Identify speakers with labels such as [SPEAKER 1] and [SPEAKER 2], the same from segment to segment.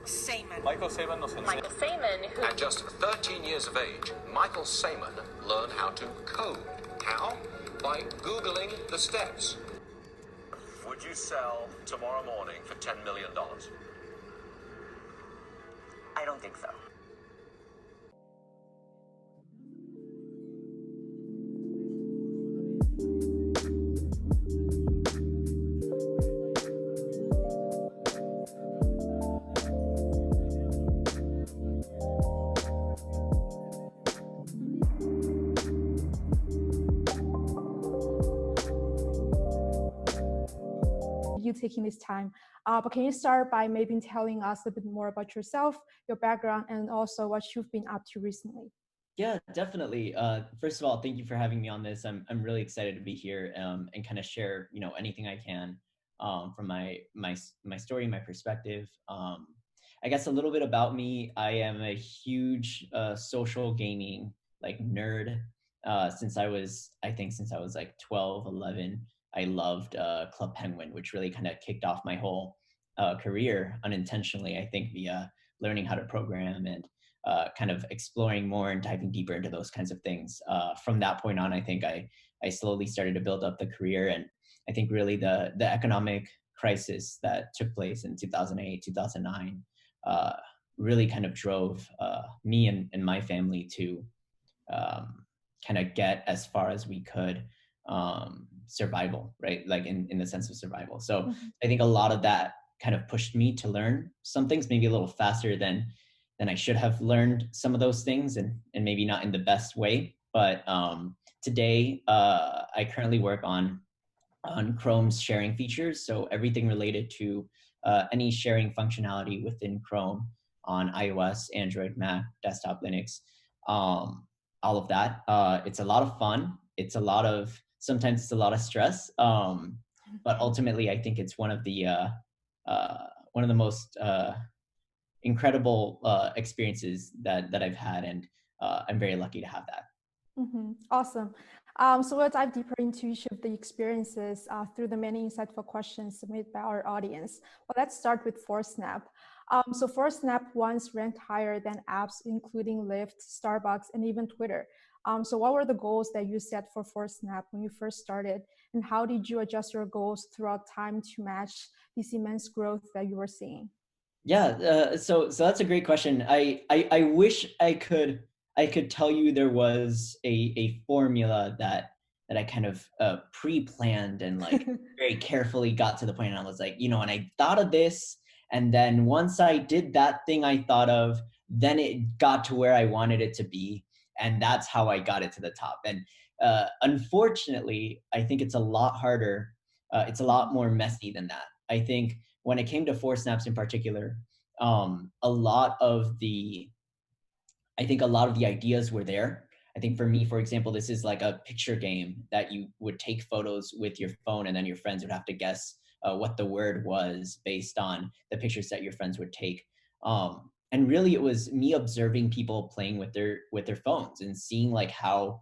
[SPEAKER 1] Sayman.
[SPEAKER 2] Michael Sayman nos enseña.
[SPEAKER 3] Michael Sayman, who...
[SPEAKER 4] At just 13 years of age, Michael Sayman learned how to code. How? By Googling the steps. Would you sell tomorrow morning for $10 million?
[SPEAKER 3] I don't think so.
[SPEAKER 5] You taking this time, but can you start by maybe telling us a bit more about yourself, your background, and also what you've been up to recently?
[SPEAKER 6] Yeah, definitely. First of all, thank you for having me on this. I'm really excited to be here and kind of share anything I can from my story, my perspective. I guess a little bit about me. I am a huge social gaming nerd since I was like 12, 11. I loved Club Penguin, which really kind of kicked off my whole career unintentionally, I think, via learning how to program and kind of exploring more and diving deeper into those kinds of things. From that point on, I think I slowly started to build up the career. And I think really the economic crisis that took place in 2008, 2009 really kind of drove me and my family to kind of get as far as we could survival, right? Like in the sense of survival. So I think a lot of that kind of pushed me to learn some things maybe a little faster than I should have learned some of those things, and maybe not in the best way. But today I currently work on Chrome's sharing features. So everything related to any sharing functionality within Chrome on iOS, Android, Mac, desktop, Linux, all of that. It's a lot of fun. Sometimes it's a lot of stress. But ultimately, I think it's one of the most incredible experiences that I've had, and I'm very lucky to have that.
[SPEAKER 5] Awesome. So we'll dive deeper into each of the experiences through the many insightful questions submitted by our audience. Well, let's start with ForceSnap. So ForceSnap once ranked higher than apps including Lyft, Starbucks, and even Twitter. So what were the goals that you set for ForceSnap when you first started, and how did you adjust your goals throughout time to match this immense growth that you were seeing?
[SPEAKER 6] Yeah, so that's a great question. I wish I could tell you there was a formula that I kind of pre-planned and very carefully got to the point, and I was like, and I thought of this, and then once I did that thing I thought of, then it got to where I wanted it to be, and that's how I got it to the top. And unfortunately, I think it's a lot harder. It's a lot more messy than that. I think when it came to ForceSnaps in particular, a lot of the ideas were there. I think for me, for example, this is like a picture game that you would take photos with your phone, and then your friends would have to guess what the word was based on the pictures that your friends would take. And really, it was me observing people playing with their phones and seeing how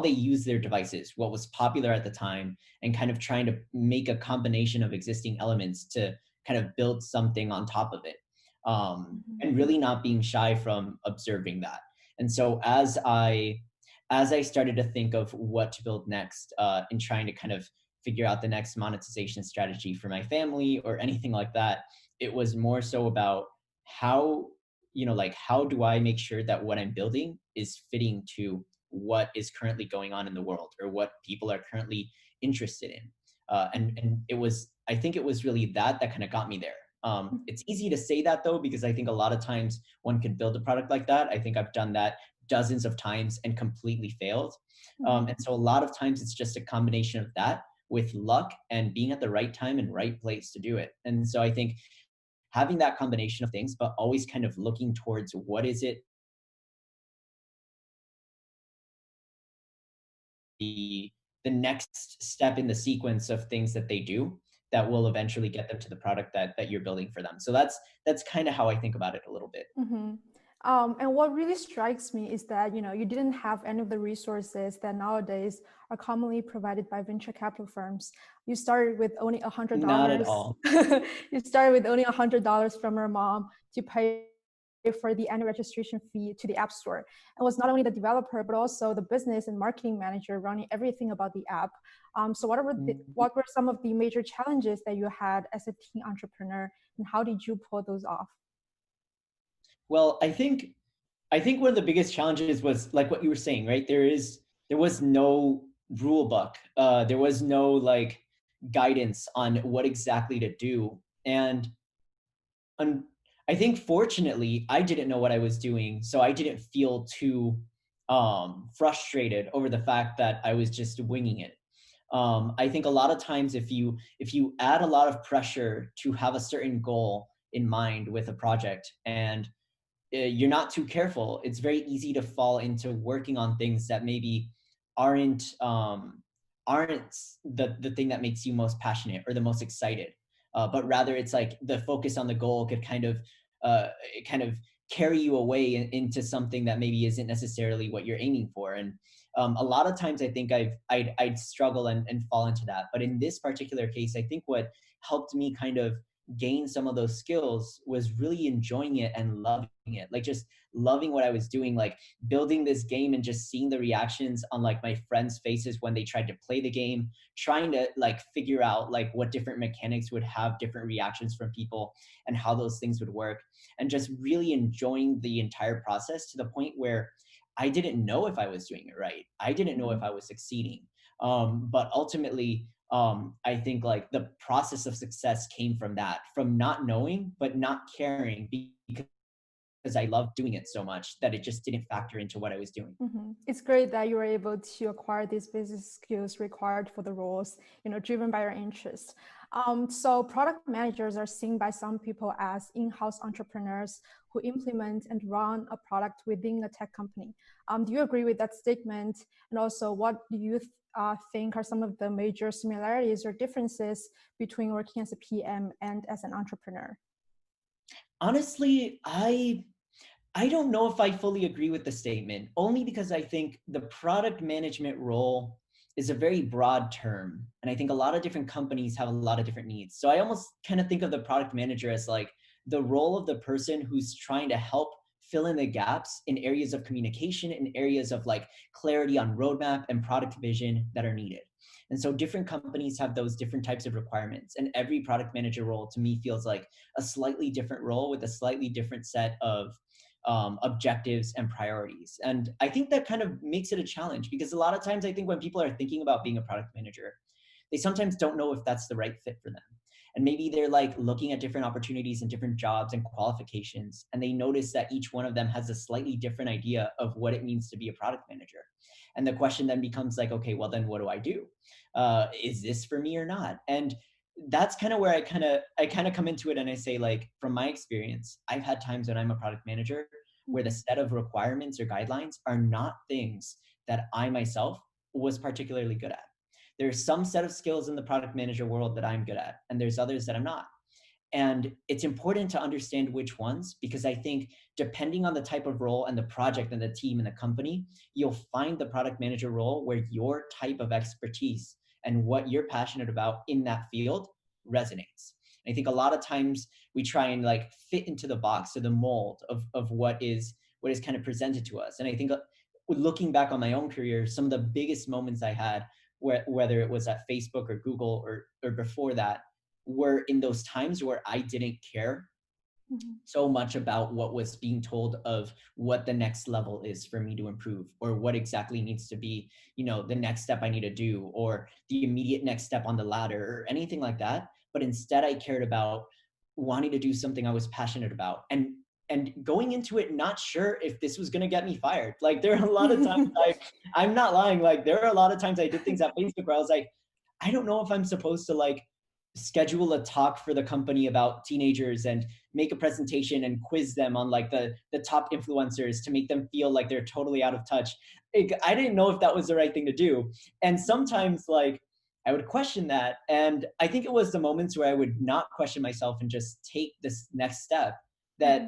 [SPEAKER 6] they use their devices, what was popular at the time, and kind of trying to make a combination of existing elements to kind of build something on top of it. And really not being shy from observing that. And so as I started to think of what to build next, and trying to kind of figure out the next monetization strategy for my family or anything like that, it was more so about how do I make sure that what I'm building is fitting to what is currently going on in the world, or what people are currently interested in. And I think it was really that kind of got me there. It's easy to say that though, because I think a lot of times one can build a product like that. I think I've done that dozens of times and completely failed. And so a lot of times it's just a combination of that with luck and being at the right time and right place to do it. And so I think having that combination of things, but always kind of looking towards what is it the next step in the sequence of things that they do that will eventually get them to the product that you're building for them. So that's kind of how I think about it a little bit.
[SPEAKER 5] And what really strikes me is that, you didn't have any of the resources that nowadays are commonly provided by venture capital firms. You started with only
[SPEAKER 6] Not at
[SPEAKER 5] $100.
[SPEAKER 6] all.
[SPEAKER 5] You started with only $100 from your mom to pay for the annual registration fee to the App Store, and was not only the developer but also the business and marketing manager running everything about the app. So what were some of the major challenges that you had as a teen entrepreneur, and how did you pull those off?
[SPEAKER 6] Well, I think one of the biggest challenges was like what you were saying, right? There was no rule book. There was no like guidance on what exactly to do. And un- I think fortunately I didn't know what I was doing, so I didn't feel too frustrated over the fact that I was just winging it. I think a lot of times if you add a lot of pressure to have a certain goal in mind with a project, and you're not too careful, it's very easy to fall into working on things that maybe aren't aren't the thing that makes you most passionate or the most excited. But rather, it's like the focus on the goal could uh, kind of carry you away into something that maybe isn't necessarily what you're aiming for. And a lot of times, I think I'd struggle and fall into that. But in this particular case, I think what helped me kind of gain some of those skills was really enjoying it and loving it, like just loving what I was doing, like building this game and just seeing the reactions on like my friends' faces when they tried to play the game, trying to like figure out like what different mechanics would have different reactions from people and how those things would work, and just really enjoying the entire process to the point where I didn't know if I was doing it right. I didn't know if I was succeeding. But ultimately, I think like the process of success came from that, from not knowing but not caring, because I loved doing it so much that it just didn't factor into what I was doing.
[SPEAKER 5] It's great that you were able to acquire these business skills required for the roles, driven by your interests. So product managers are seen by some people as in-house entrepreneurs who implement and run a product within a tech company. Do you agree with that statement? And also, what do you think are some of the major similarities or differences between working as a PM and as an entrepreneur?
[SPEAKER 6] Honestly, I don't know if I fully agree with the statement, only because I think the product management role is a very broad term. And I think a lot of different companies have a lot of different needs. So I almost kind of think of the product manager as like the role of the person who's trying to help fill in the gaps in areas of communication, in areas of like clarity on roadmap and product vision that are needed. And so different companies have those different types of requirements. And every product manager role to me feels like a slightly different role with a slightly different set of objectives and priorities. And I think that kind of makes it a challenge, because a lot of times I think when people are thinking about being a product manager, they sometimes don't know if that's the right fit for them. And maybe they're like looking at different opportunities and different jobs and qualifications, and they notice that each one of them has a slightly different idea of what it means to be a product manager. And the question then becomes like, okay, well then what do I do? Is this for me or not? And that's kind of where I kind of come into it, and I say, like, from my experience, I've had times when I'm a product manager where the set of requirements or guidelines are not things that I myself was particularly good at. There's some set of skills in the product manager world that I'm good at, and there's others that I'm not. And it's important to understand which ones, because I think depending on the type of role and the project and the team and the company, you'll find the product manager role where your type of expertise and what you're passionate about in that field resonates. I think a lot of times we try and like fit into the box or the mold of what is kind of presented to us. And I think looking back on my own career, some of the biggest moments I had, whether it was at Facebook or Google or before that, were in those times where I didn't care so much about what was being told of what the next level is for me to improve, or what exactly needs to be, the next step I need to do, or the immediate next step on the ladder, or anything like that. But instead I cared about wanting to do something I was passionate about, and going into it not sure if this was going to get me fired. Like, there are a lot of times I'm not lying, like there are a lot of times I did things at Facebook where I was like, I don't know if I'm supposed to like schedule a talk for the company about teenagers and make a presentation and quiz them on like the top influencers to make them feel like they're totally out of touch. I didn't know if that was the right thing to do. And sometimes like I would question that. And I think it was the moments where I would not question myself and just take this next step that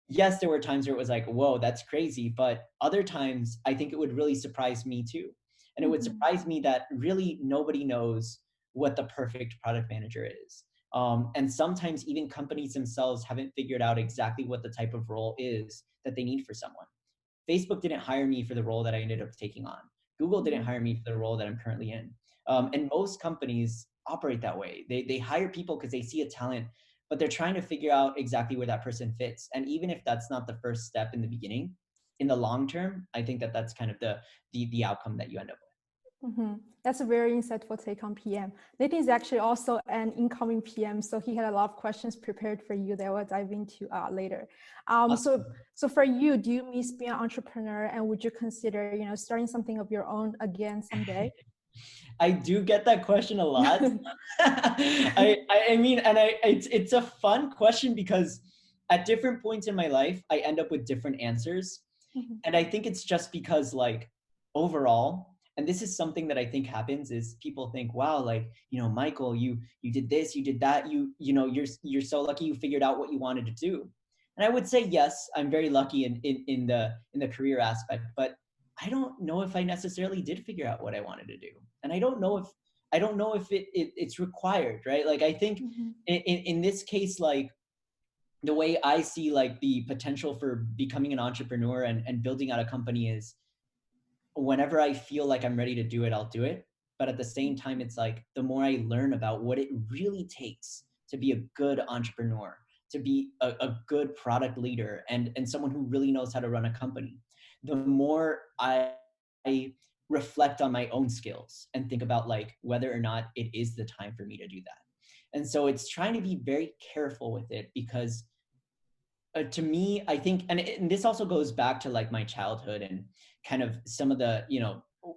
[SPEAKER 6] yes, there were times where it was like, whoa, that's crazy. But other times, I think it would really surprise me too. And it would
[SPEAKER 5] Mhm.
[SPEAKER 6] surprise me that really nobody knows what the perfect product manager is. And sometimes even companies themselves haven't figured out exactly what the type of role is that they need for someone. Facebook didn't hire me for the role that I ended up taking on. Google didn't
[SPEAKER 5] Mhm.
[SPEAKER 6] hire me for the role that I'm currently in. And most companies operate that way. They hire people because they see a talent, but they're trying to figure out exactly where that person fits. And even if that's not the first step in the beginning, in the long term, I think that that's kind of the outcome that you end up with.
[SPEAKER 5] That's a very insightful take on PM. Nathan is actually also an incoming PM, so he had a lot of questions prepared for you that we'll dive into later. So,
[SPEAKER 6] Awesome.
[SPEAKER 5] so for you, do you miss being an entrepreneur, and would you consider, starting something of your own again someday?
[SPEAKER 6] I do get that question a lot. I mean, and it's a fun question because at different points in my life, I end up with different answers.
[SPEAKER 5] Mhm.
[SPEAKER 6] And I think it's just because like overall, and this is something that I think happens is people think, wow, like, Michael, you did this, you did that, you're so lucky you figured out what you wanted to do. And I would say yes, I'm very lucky in the career aspect, but I don't know if I necessarily did figure out what I wanted to do. And I don't know if it's required, right? Like I think
[SPEAKER 5] Mhm.
[SPEAKER 6] in this case, like the way I see like the potential for becoming an entrepreneur and building out a company is whenever I feel like I'm ready to do it, I'll do it. But at the same time, it's like the more I learn about what it really takes to be a good entrepreneur, to be a good product leader and someone who really knows how to run a company, the more I reflect on my own skills and think about like whether or not it is the time for me to do that. And so it's trying to be very careful with it because to me, I think, and this also goes back to like my childhood and kind of some of the,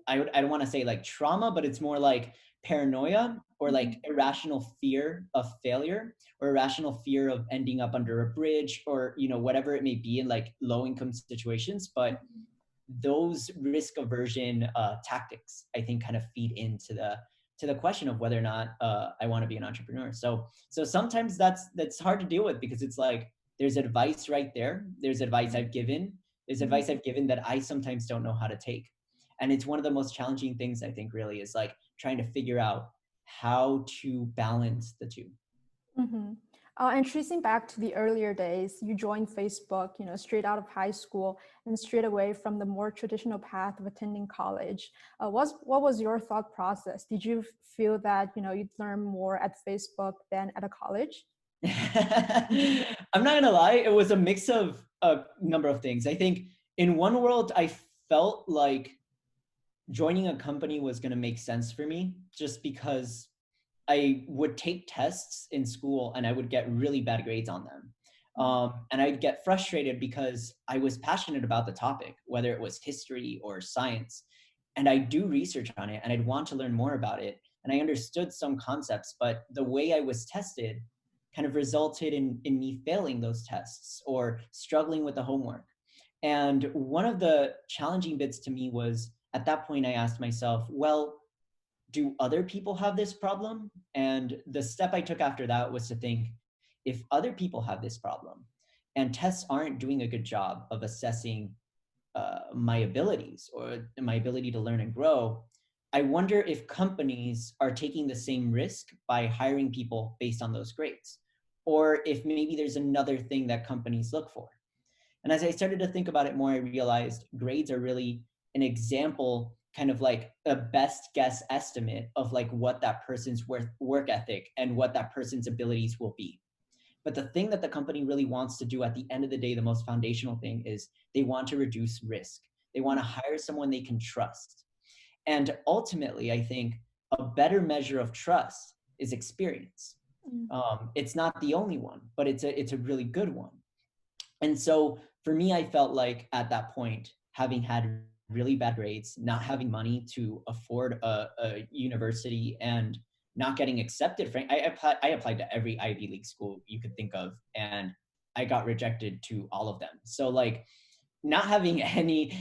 [SPEAKER 6] I don't want to say like trauma, but it's more like paranoia or like
[SPEAKER 5] Mhm.
[SPEAKER 6] irrational fear of failure or irrational fear of ending up under a bridge or, whatever it may be in like low income situations. But those risk aversion tactics, I think, kind of feed into the question of whether or not I want to be an entrepreneur. So sometimes that's hard to deal with because it's like there's advice right there. There's advice I've given. There's
[SPEAKER 5] Mhm.
[SPEAKER 6] advice I've given that I sometimes don't know how to take, and it's one of the most challenging things I think really is like trying to figure out how to balance the two.
[SPEAKER 5] Mhm. And tracing back to the earlier days, you joined Facebook, straight out of high school and straight away from the more traditional path of attending college. What was your thought process? Did you feel that, you'd learn more at Facebook than at a college?
[SPEAKER 6] I'm not gonna lie, it was a mix of a number of things. I think in one world, I felt like joining a company was gonna make sense for me just because I would take tests in school and I would get really bad grades on them. And I'd get frustrated because I was passionate about the topic, whether it was history or science. And I do research on it and I'd want to learn more about it. And I understood some concepts, but the way I was tested kind of resulted in me failing those tests or struggling with the homework. And one of the challenging bits to me was at that point, I asked myself, well, do other people have this problem? And the step I took after that was to think, if other people have this problem and tests aren't doing a good job of assessing my abilities or my ability to learn and grow, I wonder if companies are taking the same risk by hiring people based on those grades, or if maybe there's another thing that companies look for. And as I started to think about it more, I realized grades are really an example, kind of like a best guess estimate of like what that person's work ethic and what that person's abilities will be. But the thing that the company really wants to do at the end of the day, the most foundational thing is they want to reduce risk. They want to hire someone they can trust. And ultimately, I think a better measure of trust is experience. It's not the only one, but it's a really good one. And so for me, I felt like at that point, having had really bad grades, not having money to afford a university, and not getting accepted. I applied to every Ivy League school you could think of, and I got rejected to all of them. So like not having any,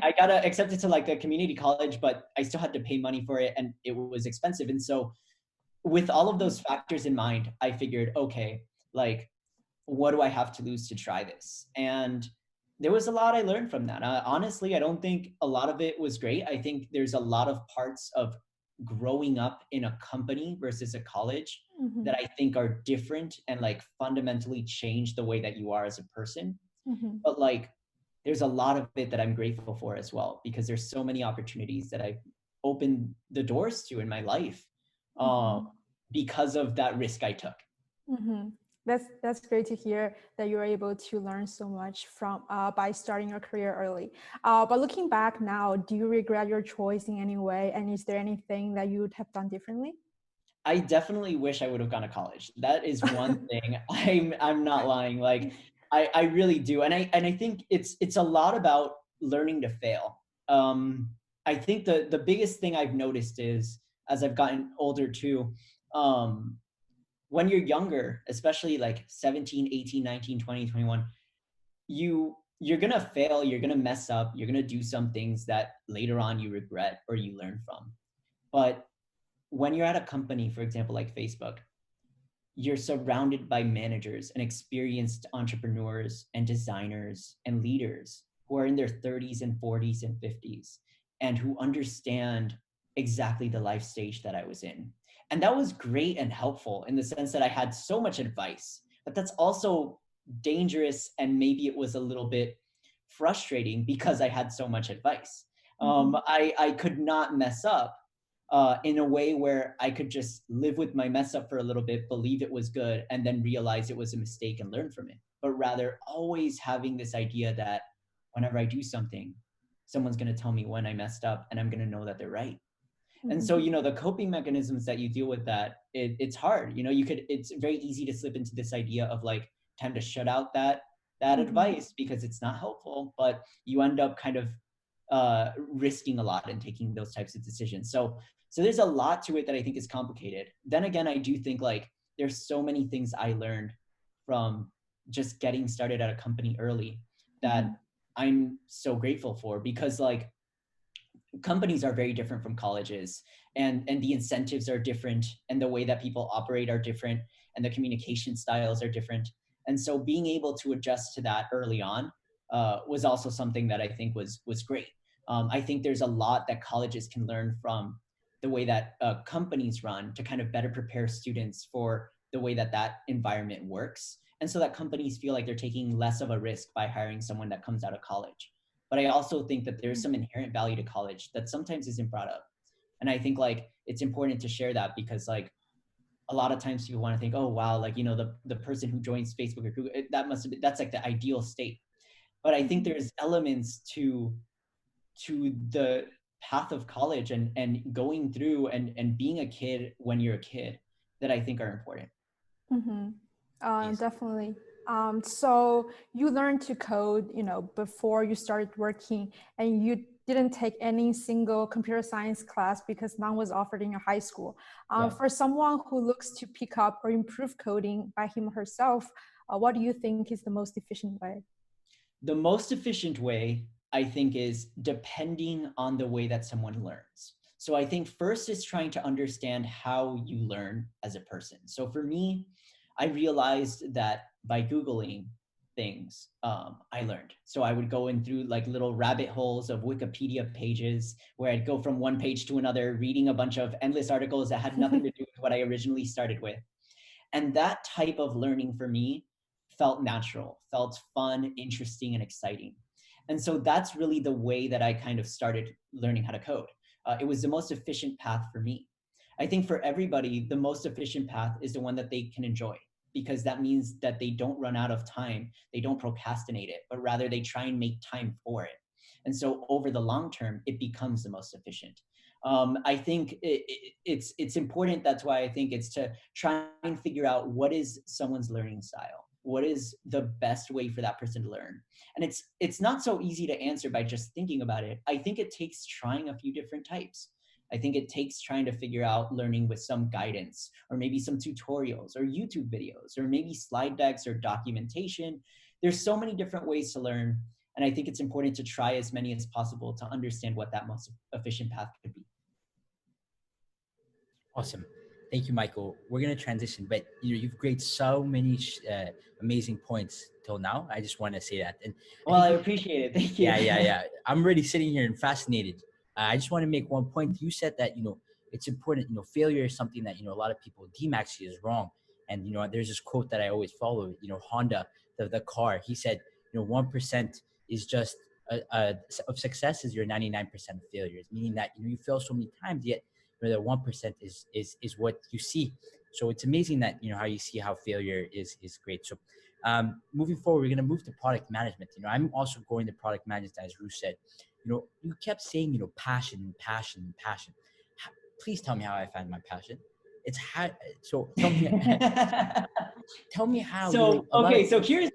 [SPEAKER 6] I got accepted to like a community college, but I still had to pay money for it and it was expensive. And so with all of those factors in mind, I figured, okay, like what do I have to lose to try this? And there was a lot I learned from that. Honestly, I don't think a lot of it was great. I think there's a lot of parts of growing up in a company versus a college
[SPEAKER 5] Mm-hmm.
[SPEAKER 6] that I think are different and like fundamentally change the way that you are as a person.
[SPEAKER 5] Mm-hmm.
[SPEAKER 6] But like, there's a lot of it that I'm grateful for as well, because there's so many opportunities that I've opened the doors to in my life uh,
[SPEAKER 5] Mm-hmm.
[SPEAKER 6] because of that risk I took.
[SPEAKER 5] Mm-hmm. That's great to hear that you were able to learn so much from by starting your career early. But looking back now, do you regret your choice in any way? And is there anything that you would have done differently?
[SPEAKER 6] I definitely wish I would have gone to college. That is one thing. I'm not lying. Like I really do. And I think it's a lot about learning to fail. Um I think the biggest thing I've noticed is as I've gotten older too, um when you're younger, especially like 17, 18, 19, 20, 21, you're going to fail, you're going to mess up, you're going to do some things that later on you regret or you learn from. But when you're at a company, for example, like Facebook, you're surrounded by managers and experienced entrepreneurs and designers and leaders who are in their 30s and 40s and 50s and who understand exactly the life stage that I was in. And that was great and helpful in the sense that I had so much advice, but that's also dangerous. And maybe it was a little bit frustrating because I had so much advice.
[SPEAKER 5] Mm-hmm.
[SPEAKER 6] I could not mess up in a way where I could just live with my mess up for a little bit, believe it was good, and then realize it was a mistake and learn from it. But rather, always having this idea that whenever I do something, someone's going to tell me when I messed up and I'm going to know that they're right. And
[SPEAKER 5] Mm-hmm.
[SPEAKER 6] so, the coping mechanisms that you deal with that, it's hard. It's very easy to slip into this idea of like time to shut out that
[SPEAKER 5] Mm-hmm.
[SPEAKER 6] advice because it's not helpful, but you end up kind of risking a lot and taking those types of decisions. So there's a lot to it that I think is complicated. Then again, I do think like there's so many things I learned from just getting started at a company early
[SPEAKER 5] Mm-hmm.
[SPEAKER 6] that I'm so grateful for, because like companies are very different from colleges, and the incentives are different, and the way that people operate are different, and the communication styles are different. And so being able to adjust to that early on was also something that I think was great. I think there's a lot that colleges can learn from the way that companies run to kind of better prepare students for the way that that environment works, and so that companies feel like they're taking less of a risk by hiring someone that comes out of college. But I also think that there's some inherent value to college that sometimes isn't brought up. And I think like it's important to share that, because like a lot of times people want to think, oh wow, like the person who joins Facebook or Google, that's like the ideal state. But I think
[SPEAKER 5] Mm-hmm.
[SPEAKER 6] there's elements to the path of college and going through and being a kid when you're a kid that I think are important.
[SPEAKER 5] Mm-hmm.
[SPEAKER 6] Yes.
[SPEAKER 5] Definitely. So you learned to code, before you started working, and you didn't take any single computer science class because none was offered in your high school.
[SPEAKER 6] Yeah.
[SPEAKER 5] For someone who looks to pick up or improve coding by him or herself, what do you think is the most efficient way?
[SPEAKER 6] The most efficient way, I think, is depending on the way that someone learns. So I think first is trying to understand how you learn as a person. So for me, I realized that by Googling things, I learned. So I would go in through like little rabbit holes of Wikipedia pages where I'd go from one page to another, reading a bunch of endless articles that had nothing to do with what I originally started with. And that type of learning for me felt natural, felt fun, interesting, and exciting. And so that's really the way that I kind of started learning how to code. It was the most efficient path for me. I think for everybody, the most efficient path is the one that they can enjoy, because that means that they don't run out of time, they don't procrastinate it, but rather they try and make time for it. And so over the long term, it becomes the most efficient. I think it's important. That's why I think it's to try and figure out what is someone's learning style. What is the best way for that person to learn? And it's not so easy to answer by just thinking about it. I think it takes trying a few different types. I think it takes trying to figure out learning with some guidance, or maybe some tutorials or YouTube videos, or maybe slide decks or documentation. There's so many different ways to learn. And I think it's important to try as many as possible to understand what that most efficient path could be.
[SPEAKER 1] Awesome. Thank you, Michael. We're gonna transition, but you've created so many amazing points till now. I just want to say that, and I
[SPEAKER 6] Well,
[SPEAKER 1] think
[SPEAKER 6] I appreciate it. Thank you.
[SPEAKER 1] yeah. I'm already sitting here and fascinated. I just want to make one point. You said that it's important. Failure is something that a lot of people deem actually is wrong. And there's this quote that I always follow. Honda, the car. He said, 1% is just of success is your 99% of failures. Meaning that you fail so many times, yet that 1% is what you see. So it's amazing that how you see how failure is great. So moving forward, we're going to move to product management. I'm also going to product management, as Ru said. You kept saying, passion. Please tell me how I find my passion. It's how. So tell me, tell me how.
[SPEAKER 6] So okay, so here's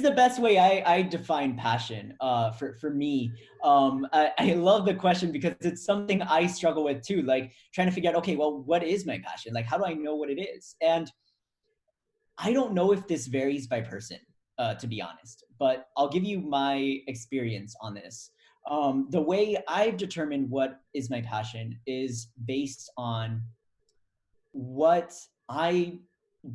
[SPEAKER 6] the best way I define passion. For me, I love the question because it's something I struggle with too. Like trying to figure out, okay, well, what is my passion? Like, how do I know what it is? And I don't know if this varies by person, to be honest, but I'll give you my experience on this. The way I've determined what is my passion is based on what I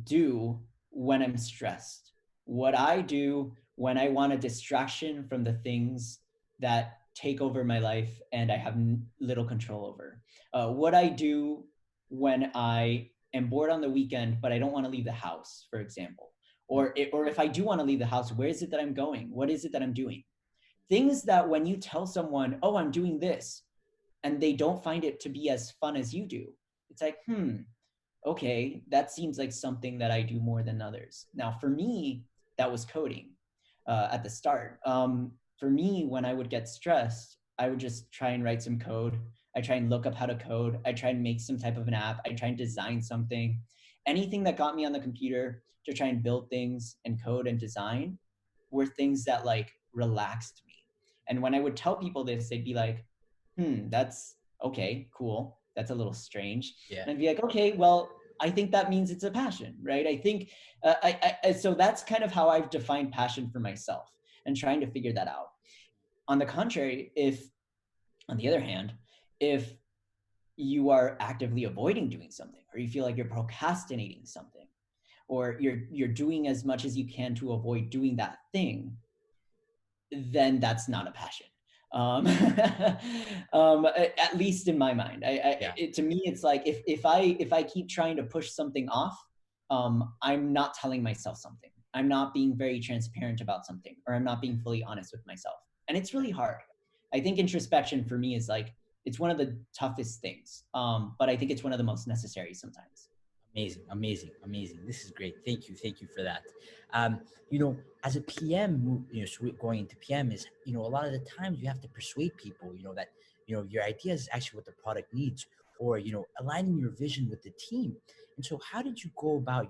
[SPEAKER 6] do when I'm stressed, what I do when I want a distraction from the things that take over my life and I have little control over. What I do when I am bored on the weekend, but I don't want to leave the house, for example. Or if I do want to leave the house, where is it that I'm going? What is it that I'm doing? Things that when you tell someone, oh, I'm doing this, and they don't find it to be as fun as you do, it's like, okay, that seems like something that I do more than others. Now, for me, that was coding at the start. For me, when I would get stressed, I would just try and write some code. I try and look up how to code. I try and make some type of an app. I try and design something. Anything that got me on the computer to try and build things and code and design were things that like relaxed me. And when I would tell people this, they'd be like, that's okay, cool. That's a little strange.
[SPEAKER 1] Yeah.
[SPEAKER 6] And I'd be like, okay, well, I think that means it's a passion, right? I think, so that's kind of how I've defined passion for myself and trying to figure that out. On the contrary, on the other hand, if you are actively avoiding doing something, or you feel like you're procrastinating something, or you're doing as much as you can to avoid doing that thing, then that's not a passion. At least in my mind, to me, it's like if I keep trying to push something off, I'm not telling myself something. I'm not being very transparent about something, or I'm not being fully honest with myself. And it's really hard. I think introspection for me is like, it's one of the toughest things. But I think it's one of the most necessary sometimes.
[SPEAKER 1] Amazing. This is great. Thank you for that. As a PM, going into PM is, a lot of the times you have to persuade people, that, your idea is actually what the product needs, or, aligning your vision with the team. And so how did you go about,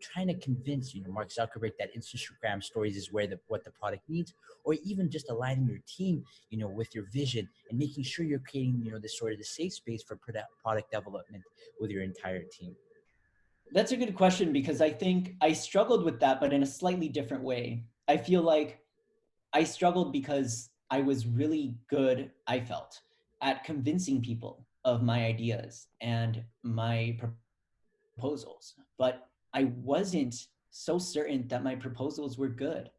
[SPEAKER 1] trying to convince, Mark Zuckerberg that Instagram stories is what the product needs, or even just aligning your team, with your vision and making sure you're creating, this sort of the safe space for product development with your entire team?
[SPEAKER 6] That's a good question, because I think I struggled with that, but in a slightly different way. I feel like I struggled because I was really good, I felt, at convincing people of my ideas and my proposals, but I wasn't so certain that my proposals were good.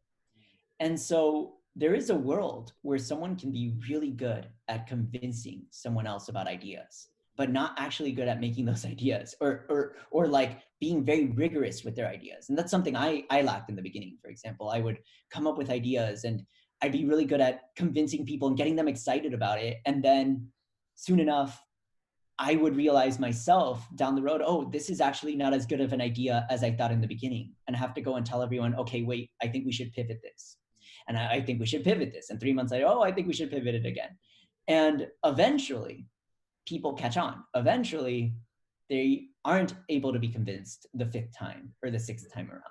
[SPEAKER 6] And so there is a world where someone can be really good at convincing someone else about ideas, but not actually good at making those ideas, or like being very rigorous with their ideas. And that's something I lacked in the beginning. For example, I would come up with ideas and I'd be really good at convincing people and getting them excited about it. And then soon enough, I would realize myself down the road, oh, this is actually not as good of an idea as I thought in the beginning. And I have to go and tell everyone, okay, wait, I think we should pivot this. And I think we should pivot this. And 3 months later, oh, I think we should pivot it again. And eventually people catch on. Eventually they aren't able to be convinced the 5th time or the 6th time around.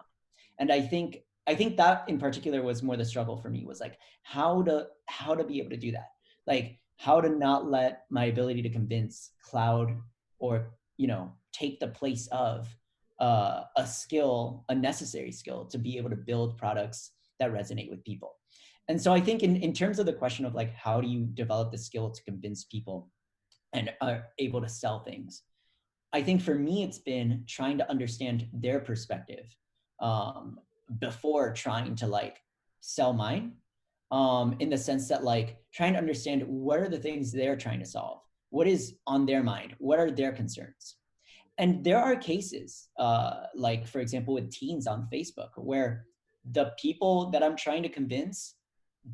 [SPEAKER 6] And I think that in particular was more the struggle for me, was like how to be able to do that. Like how to not let my ability to convince cloud or, take the place of a skill, a necessary skill to be able to build products that resonate with people. And so I think in terms of the question of like, how do you develop the skill to convince people and are able to sell things? I think for me, it's been trying to understand their perspective before trying to like sell mine, in the sense that like trying to understand what are the things they're trying to solve, what is on their mind, what are their concerns. And there are cases, like for example, with teens on Facebook, where the people that I'm trying to convince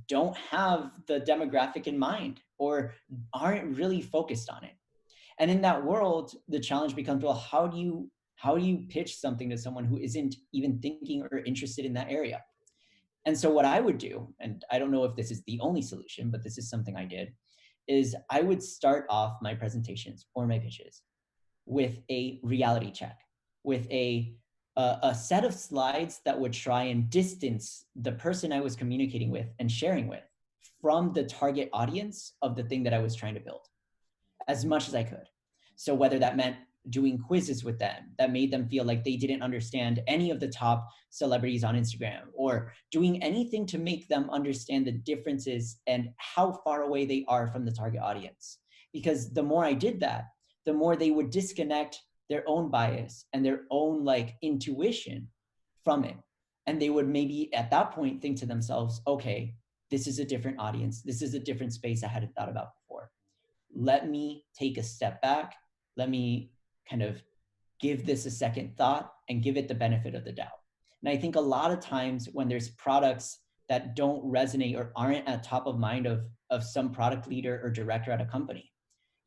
[SPEAKER 6] don't have the demographic in mind or aren't really focused on it. And in that world, the challenge becomes, well, how do you pitch something to someone who isn't even thinking or interested in that area? And so what I would do, and I don't know if this is the only solution, but this is something I did, is I would start off my presentations or my pitches with a reality check, with a set of slides that would try and distance the person I was communicating with and sharing with from the target audience of the thing that I was trying to build as much as I could. So whether that meant doing quizzes with them that made them feel like they didn't understand any of the top celebrities on Instagram, or doing anything to make them understand the differences and how far away they are from the target audience. Because the more I did that, the more they would disconnect their own bias and their own like intuition from it. And they would maybe at that point think to themselves, okay, this is a different audience. This is a different space I hadn't thought about before. Let me take a step back. Let me kind of give this a second thought and give it the benefit of the doubt. And I think a lot of times when there's products that don't resonate or aren't at top of mind of some product leader or director at a company,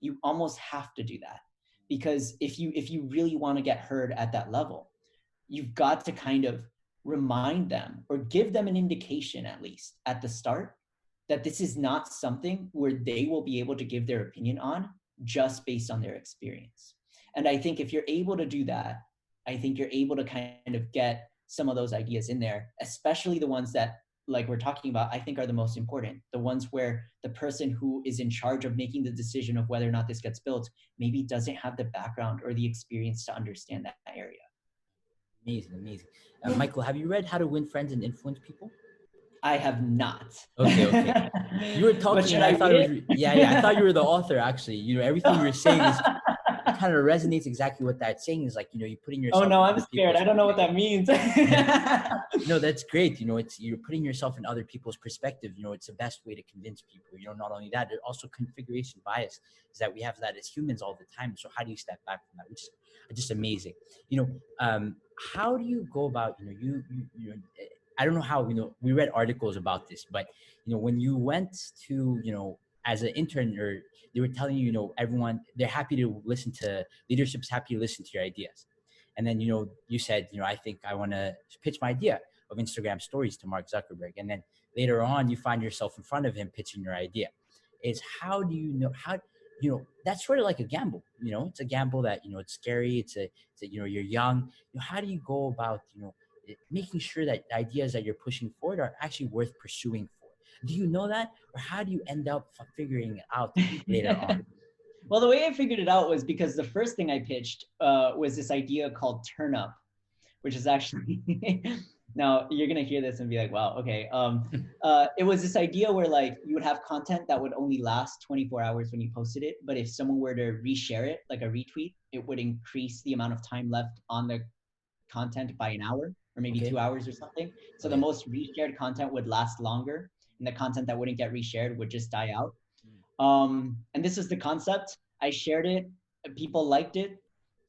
[SPEAKER 6] you almost have to do that. Because if you really want to get heard at that level, you've got to kind of remind them or give them an indication, at least at the start, that this is not something where they will be able to give their opinion on just based on their experience. And I think if you're able to do that, I think you're able to kind of get some of those ideas in there, especially the ones that, like we're talking about, I think are the most important. The ones where the person who is in charge of making the decision of whether or not this gets built maybe doesn't have the background or the experience to understand that area.
[SPEAKER 1] Amazing, amazing. Michael, have you read How to Win Friends and Influence People?
[SPEAKER 6] I have not.
[SPEAKER 1] Okay. You were talking, and I thought it was, yeah. I thought you were the author, actually. Everything you were saying is, it kind of resonates exactly what that's saying is like, you're putting yourself.
[SPEAKER 6] Oh no, I'm scared. I don't know what that means.
[SPEAKER 1] No, that's great. It's you're putting yourself in other people's perspective. It's the best way to convince people. Not only that, also configuration bias is that we have that as humans all the time. So how do you step back from that? Which is just amazing. How do you go about, I don't know how, we read articles about this, but, when you went to, as an intern, or they were telling you, everyone, they're happy to listen to, leadership's happy to listen to your ideas. And then, you said, I think I want to pitch my idea of Instagram stories to Mark Zuckerberg. And then later on, you find yourself in front of him pitching your idea. Is how do you know, that's sort of like a gamble, it's a gamble that, it's scary. It's you're young. How do you go about, making sure that the ideas that you're pushing forward are actually worth pursuing for? Do you know that? Or how do you end up figuring it out later on?
[SPEAKER 6] Well, the way I figured it out was because the first thing I pitched was this idea called Turn Up, which is actually, now you're going to hear this and be like, wow, okay. It was this idea where like you would have content that would only last 24 hours when you posted it. But if someone were to reshare it, like a retweet, it would increase the amount of time left on the content by an hour or maybe 2 hours or something. So the most reshared content would last longer, and the content that wouldn't get reshared would just die out. And this is the concept. I shared it. People liked it.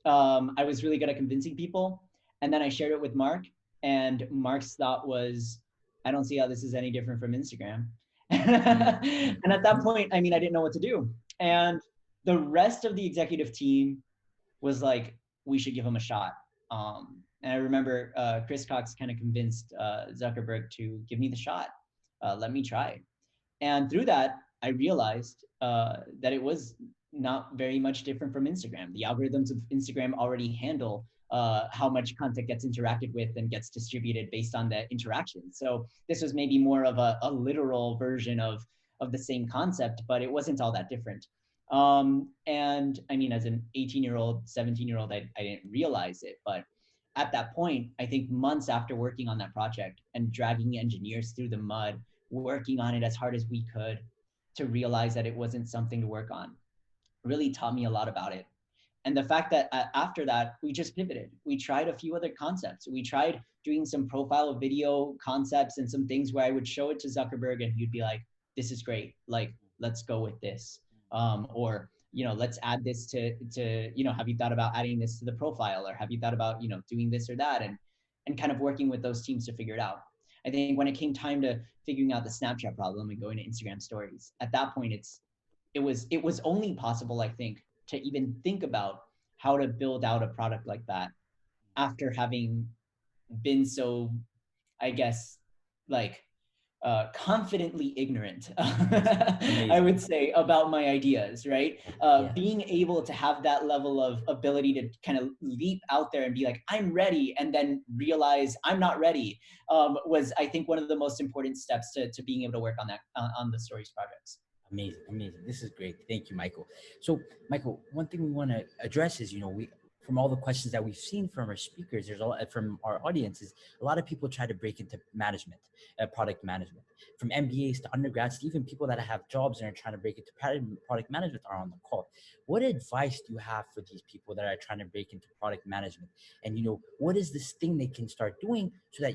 [SPEAKER 6] I was really good at convincing people. And then I shared it with Mark. And Mark's thought was, I don't see how this is any different from Instagram. And at that point, I didn't know what to do. And the rest of the executive team was like, we should give him a shot. And I remember Chris Cox kind of convinced Zuckerberg to give me the shot. Let me try. And through that, I realized that it was not very much different from Instagram. The algorithms of Instagram already handle how much content gets interacted with and gets distributed based on the interaction. So this was maybe more of a literal version of the same concept, but it wasn't all that different. And as an 18-year-old, 17-year-old, I didn't realize it. But at that point, I think months after working on that project and dragging engineers through the mud, working on it as hard as we could to realize that it wasn't something to work on, really taught me a lot about it. And the fact that after that, we just pivoted. We tried a few other concepts. We tried doing some profile video concepts and some things where I would show it to Zuckerberg and he'd be like, this is great. Like, let's go with this. Or, let's add this to, have you thought about adding this to the profile? Or have you thought about, doing this or that? And kind of working with those teams to figure it out. I think when it came time to figuring out the Snapchat problem and going to Instagram stories, at that point, it was only possible, I think, to even think about how to build out a product like that after having been so, I guess, like confidently ignorant, I would say, about my ideas, right? Being able to have that level of ability to kind of leap out there and be like, I'm ready, and then realize I'm not ready, was, I think, one of the most important steps to being able to work on that, on the stories projects.
[SPEAKER 1] Amazing. This is great. Thank you, Michael. So, Michael, one thing we want to address is, we, from all the questions that we've seen from our speakers, there's a lot from our audiences, a lot of people try to break into management, product management, from MBAs to undergrads, to even people that have jobs and are trying to break into product management are on the call. What advice do you have for these people that are trying to break into product management? And, what is this thing they can start doing so that,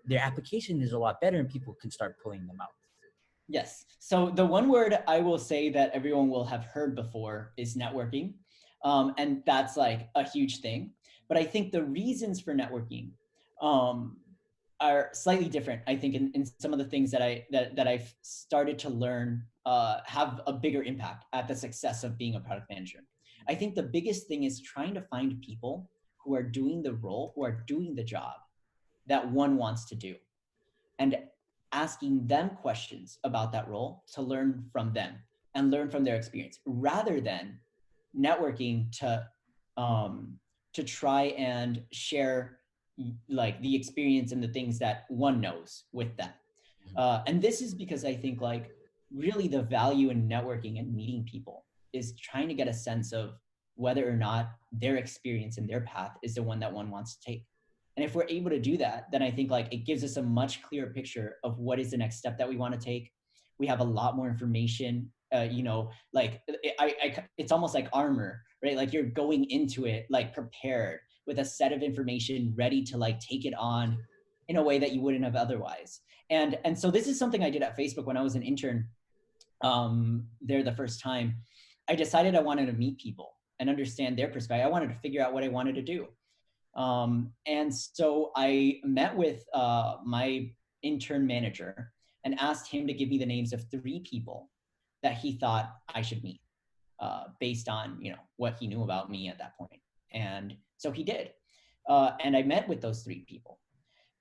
[SPEAKER 1] their application is a lot better and people can start pulling them out?
[SPEAKER 6] Yes. So the one word I will say that everyone will have heard before is networking. And that's like a huge thing. But I think the reasons for networking are slightly different. I think in some of the things that I've started to learn have a bigger impact at the success of being a product manager. I think the biggest thing is trying to find people who are doing the role, who are doing the job that one wants to do, and asking them questions about that role to learn from them and learn from their experience, rather than networking to try and share like the experience and the things that one knows with them. And this is because I think like really the value in networking and meeting people is trying to get a sense of whether or not their experience and their path is the one that one wants to take. And if we're able to do that, then I think like it gives us a much clearer picture of what is the next step that we want to take. We have a lot more information, like it's almost like armor, right? Like you're going into it like prepared with a set of information ready to like take it on in a way that you wouldn't have otherwise. And so this is something I did at Facebook when I was an intern there the first time. I decided I wanted to meet people and understand their perspective. I wanted to figure out what I wanted to do. And so I met with my intern manager and asked him to give me the names of 3 people that he thought I should meet based on, what he knew about me at that point. And so he did. And I met with those 3 people.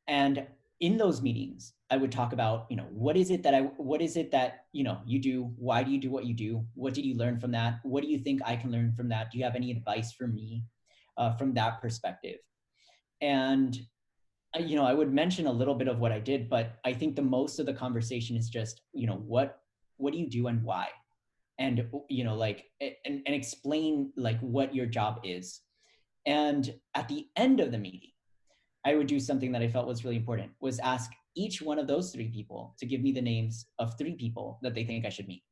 [SPEAKER 6] And in those meetings, I would talk about, what is it that, you do? Why do you do what you do? What did you learn from that? What do you think I can learn from that? Do you have any advice for me from that perspective? And, I would mention a little bit of what I did, but I think the most of the conversation is just, what do you do and why? And, and explain like what your job is. And at the end of the meeting, I would do something that I felt was really important, was ask each one of those 3 people to give me the names of 3 people that they think I should meet.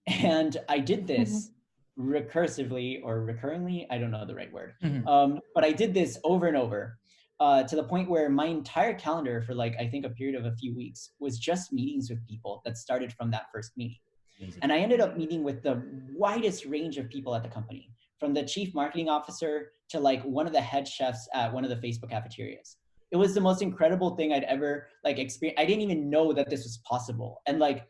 [SPEAKER 6] And I did this recursively or recurringly, I don't know the right word, but I did this over and over to the point where my entire calendar for like, I think a period of a few weeks was just meetings with people that started from that first meeting. Amazing. And I ended up meeting with the widest range of people at the company, from the chief marketing officer to like one of the head chefs at one of the Facebook cafeterias. It was the most incredible thing I'd ever like experienced. I didn't even know that this was possible. And like,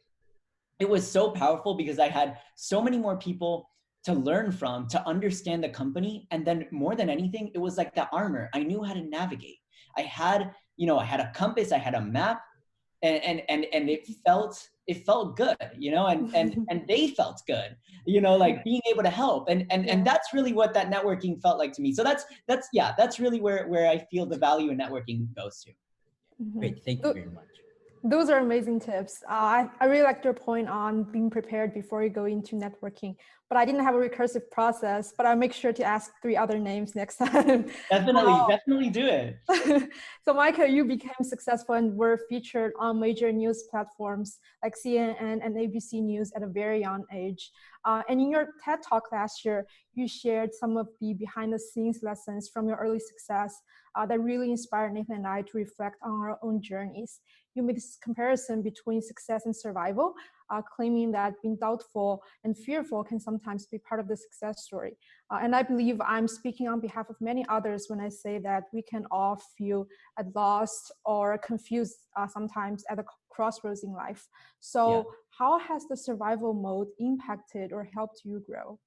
[SPEAKER 6] it was so powerful because I had so many more people to learn from, to understand the company. And then more than anything, it was like that armor. I knew how to navigate. I had a compass, I had a map, and it felt good, and they felt good, like being able to help. And that's really what that networking felt like to me. So that's really where I feel the value in networking goes to.
[SPEAKER 1] Great, thank you very much.
[SPEAKER 5] Those are amazing tips. I really like your point on being prepared before you go into networking. but I didn't have a recursive process, but I'll make sure to ask 3 other names next time.
[SPEAKER 6] Definitely do it.
[SPEAKER 5] So Michael, you became successful and were featured on major news platforms like CNN and ABC News at a very young age. And in your TED Talk last year, you shared some of the behind the scenes lessons from your early success that really inspired Nathan and I to reflect on our own journeys. You made this comparison between success and survival, claiming that being doubtful and fearful can sometimes be part of the success story. And I believe I'm speaking on behalf of many others when I say that we can all feel lost or confused sometimes at the crossroads in life. So how has the survival mode impacted or helped you grow?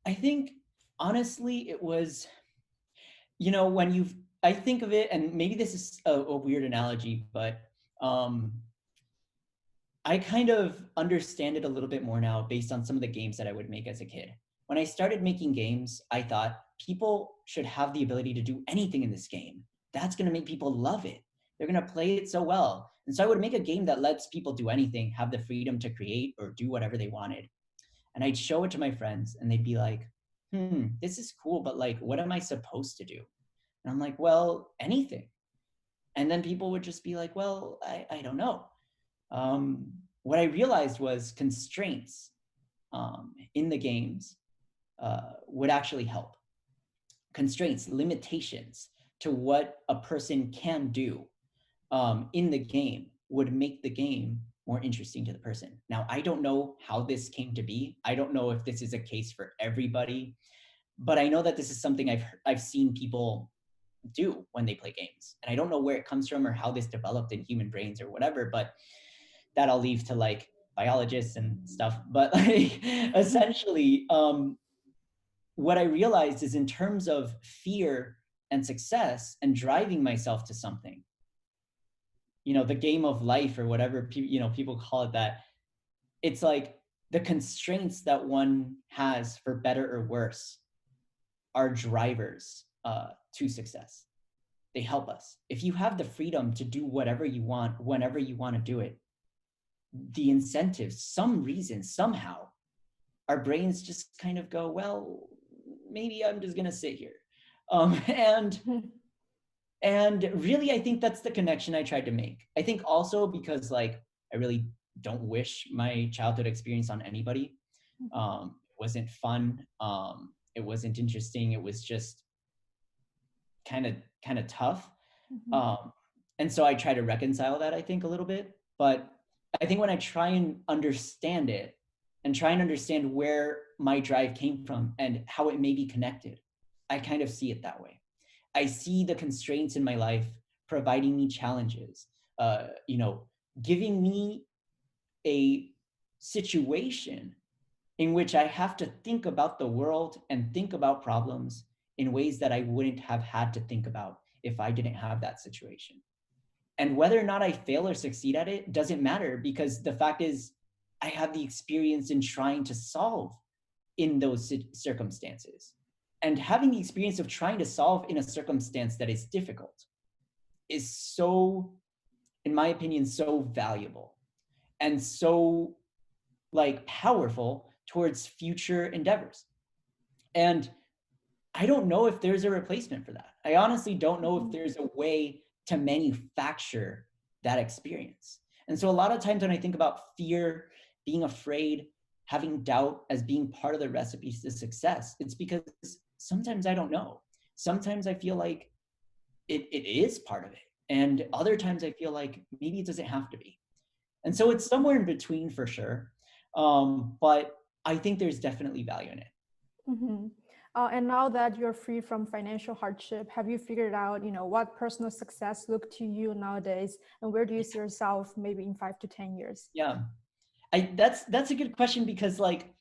[SPEAKER 6] I think, honestly, it was, when I think of it, and maybe this is a weird analogy, but I kind of understand it a little bit more now based on some of the games that I would make as a kid. When I started making games, I thought people should have the ability to do anything in this game. That's going to make people love it. They're going to play it so well. And so I would make a game that lets people do anything, have the freedom to create or do whatever they wanted. And I'd show it to my friends and they'd be like, this is cool, but like, what am I supposed to do? And I'm like, well, anything. And then people would just be like, well, I don't know. What I realized was constraints in the games would actually help. Constraints, limitations to what a person can do in the game would make the game more interesting to the person. Now, I don't know how this came to be. I don't know if this is a case for everybody, but I know that this is something I've seen people do when they play games. And I don't know where it comes from or how this developed in human brains or whatever, but that I'll leave to like biologists and stuff. But like, essentially, what I realized is in terms of fear and success and driving myself to something, the game of life or whatever, people call it that, it's like the constraints that one has for better or worse are drivers to success. They help us. If you have the freedom to do whatever you want, whenever you want to do it, the incentives, some reason, somehow, our brains just kind of go, well, maybe I'm just gonna sit here. And really, I think that's the connection I tried to make. I think also because like, I really don't wish my childhood experience on anybody. It wasn't fun. It wasn't interesting. It was just kind of tough. And so I try to reconcile that, I think, a little bit. But I think when I try and understand it and try and understand where my drive came from and how it may be connected, I kind of see it that way. I see the constraints in my life providing me challenges, giving me a situation in which I have to think about the world and think about problems in ways that I wouldn't have had to think about if I didn't have that situation. And whether or not I fail or succeed at it doesn't matter, because the fact is I have the experience in trying to solve in those circumstances. And having the experience of trying to solve in a circumstance that is difficult is so, in my opinion, so valuable and so like powerful towards future endeavors. And I don't know if there's a replacement for that. I honestly don't know if there's a way to manufacture that experience. And so a lot of times when I think about fear, being afraid, having doubt as being part of the recipes to success, it's because sometimes I don't know. Sometimes I feel like it is part of it. And other times I feel like maybe it doesn't have to be. And so it's somewhere in between for sure. But I think there's definitely value in it.
[SPEAKER 5] And now that you're free from financial hardship, have you figured out, what personal success look to you nowadays, and where do you see yourself maybe in 5 to 10 years?
[SPEAKER 6] Yeah, that's a good question, because like,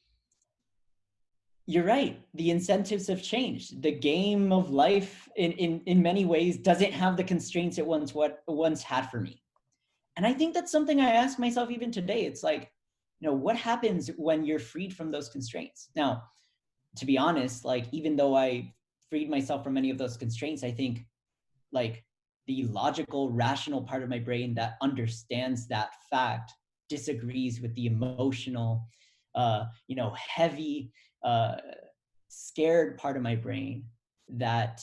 [SPEAKER 6] you're right. The incentives have changed. The game of life in many ways doesn't have the constraints it once had for me. And I think that's something I ask myself even today. It's like, what happens when you're freed from those constraints? Now, to be honest, like, even though I freed myself from many of those constraints, I think like the logical, rational part of my brain that understands that fact disagrees with the emotional, heavy, scared part of my brain that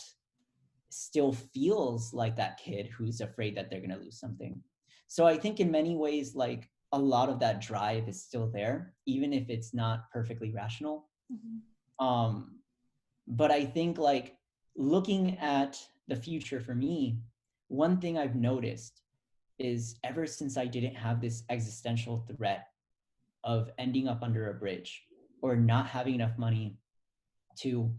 [SPEAKER 6] still feels like that kid who's afraid that they're going to lose something. So I think in many ways, like a lot of that drive is still there, even if it's not perfectly rational. But I think like looking at the future for me, one thing I've noticed is ever since I didn't have this existential threat of ending up under a bridge or not having enough money to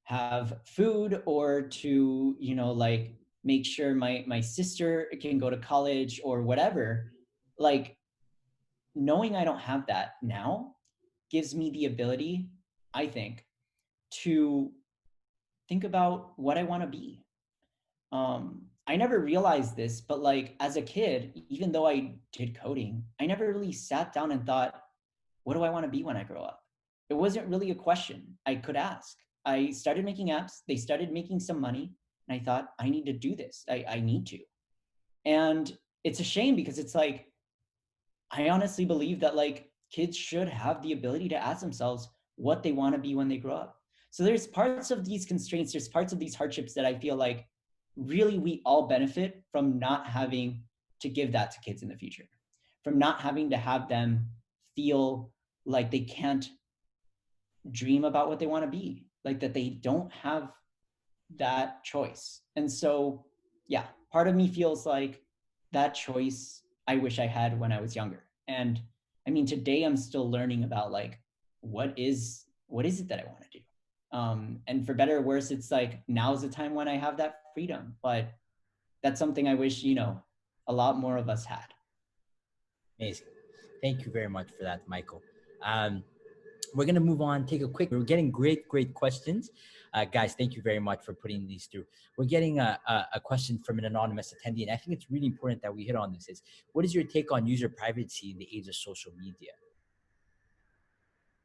[SPEAKER 6] have food or to, like make sure my sister can go to college or whatever, like knowing I don't have that now gives me the ability, I think, to think about what I want to be. I never realized this, but like as a kid, even though I did coding, I never really sat down and thought, what do I want to be when I grow up? It wasn't really a question I could ask. I started making apps, they started making some money, and I thought, I need to do this. I need to. And it's a shame because it's like, I honestly believe that like kids should have the ability to ask themselves what they want to be when they grow up. So there's parts of these constraints, there's parts of these hardships that I feel like really we all benefit from not having to give that to kids in the future, from not having to have them feel like they can't dream about what they want to be, like that they don't have that choice. And so, yeah, part of me feels like that choice I wish I had when I was younger. And I mean, today I'm still learning about like, what is it that I want to do? And for better or worse, it's like, now's the time when I have that freedom, but that's something I wish, a lot more of us had.
[SPEAKER 1] Amazing. Thank you very much for that, Michael. We're going to move on, take a quick, we're getting great questions. Guys, thank you very much for putting these through. We're getting a question from an anonymous attendee, and I think it's really important that we hit on this. Is what is your take on user privacy in the age of social media?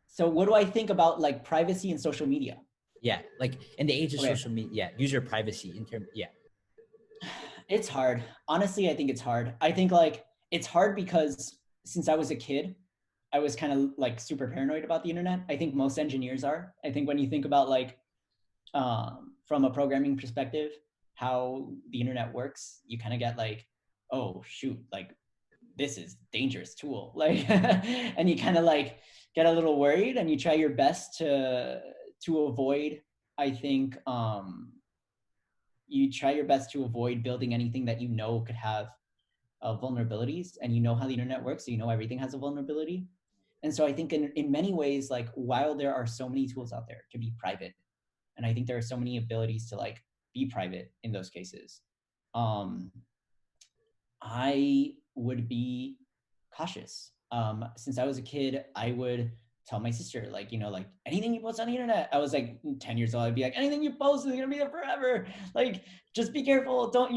[SPEAKER 6] So what do I think about like privacy and social media?
[SPEAKER 1] Yeah, like in the age of
[SPEAKER 6] Okay.
[SPEAKER 1] social media, yeah, user privacy in terms, yeah.
[SPEAKER 6] It's hard. Honestly, I think it's hard. I think like it's hard because since I was a kid, I was kind of like super paranoid about the internet. I think most engineers are. I think when you think about like from a programming perspective, how the internet works, you kind of get like, oh shoot, like this is dangerous tool, like, and you kind of like get a little worried, and you try your best to avoid. I think you try your best to avoid building anything that you know could have vulnerabilities, and you know how the internet works, so you know everything has a vulnerability. And so I think in many ways, like while there are so many tools out there to be private, and I think there are so many abilities to like be private in those cases, I would be cautious. Since I was a kid, I would tell my sister, like, like anything you post on the internet. I was like 10 years old. I'd be like, anything you post is gonna be there forever. Like, just be careful. Don't,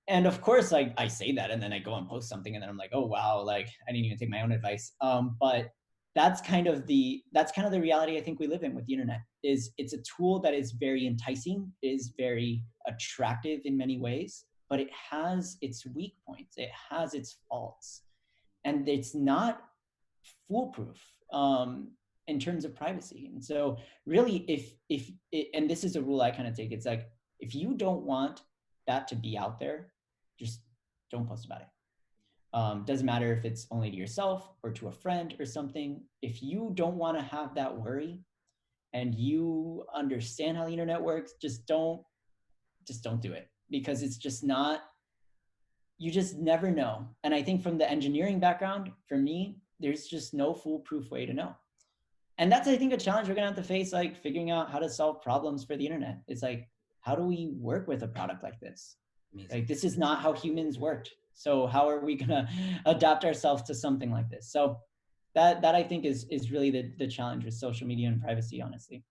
[SPEAKER 6] and of course, like I say that, and then I go and post something, and then I'm like, oh wow, like I didn't even take my own advice. But that's kind of the reality I think we live in with the internet. Is it's a tool that is very enticing, is very attractive in many ways, but it has its weak points, it has its faults, and it's not foolproof in terms of privacy. And so really, if it, and this is a rule I kind of take, it's like, if you don't want that to be out there, just don't post about it. Doesn't matter if it's only to yourself or to a friend or something. If you don't want to have that worry, and you understand how the internet works, just don't do it, because it's just not, you just never know. And I think from the engineering background, for me, there's just no foolproof way to know. And that's, I think, a challenge we're gonna have to face, like figuring out how to solve problems for the internet. It's like, how do we work with a product like this? Amazing. Like, this is not how humans worked. So how are we gonna adapt ourselves to something like this? So that I think is really the challenge with social media and privacy, honestly.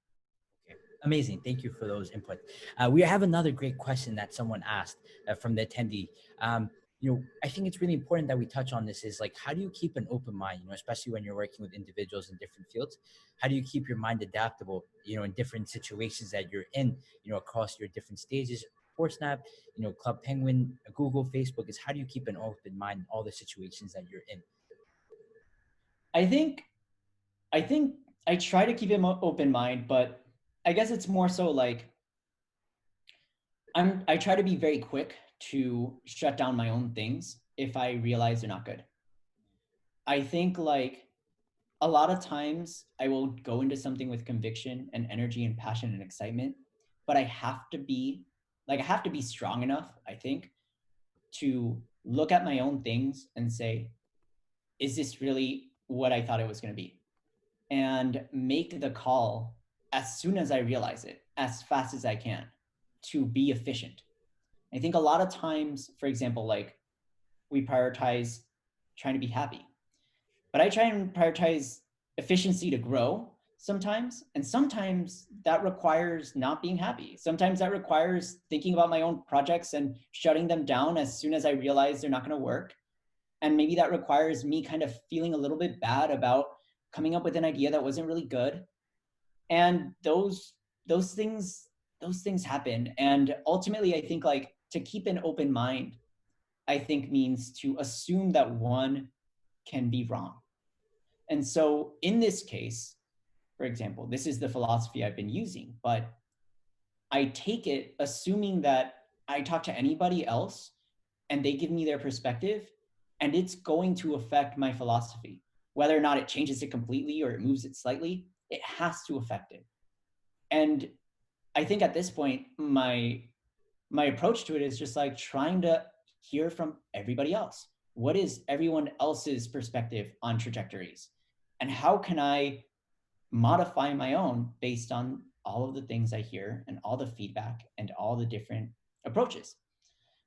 [SPEAKER 1] Okay. Amazing. Thank you for those input. We have another great question that someone asked from the attendee. I think it's really important that we touch on this, is like, how do you keep an open mind, especially when you're working with individuals in different fields? How do you keep your mind adaptable, in different situations that you're in, across your different stages? ForSnap, Club Penguin, Google, Facebook, is how do you keep an open mind in all the situations that you're in?
[SPEAKER 6] I think I think I try to keep an open mind, but I guess it's more so like I try to be very quick to shut down my own things if I realize they're not good. I think like a lot of times I will go into something with conviction and energy and passion and excitement, but I have to be strong enough, I think, to look at my own things and say, is this really what I thought it was going to be? And make the call as soon as I realize it, as fast as I can, to be efficient. I think a lot of times, for example, like we prioritize trying to be happy, but I try and prioritize efficiency to grow sometimes. And sometimes that requires not being happy. Sometimes that requires thinking about my own projects and shutting them down as soon as I realize they're not going to work. And maybe that requires me kind of feeling a little bit bad about coming up with an idea that wasn't really good. And those things happen. And ultimately, I think like to keep an open mind, I think means to assume that one can be wrong. And so in this case, for example, this is the philosophy I've been using, but I take it assuming that I talk to anybody else and they give me their perspective and it's going to affect my philosophy. Whether or not it changes it completely or it moves it slightly, it has to affect it. And I think at this point, my approach to it is just like trying to hear from everybody else. What is everyone else's perspective on trajectories? And how can I modify my own based on all of the things I hear and all the feedback and all the different approaches?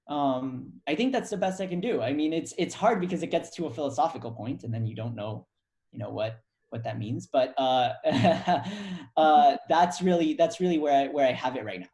[SPEAKER 6] I think that's the best I can do. I mean, it's hard because it gets to a philosophical point and then you don't know, what that means. But that's really where I have it right now.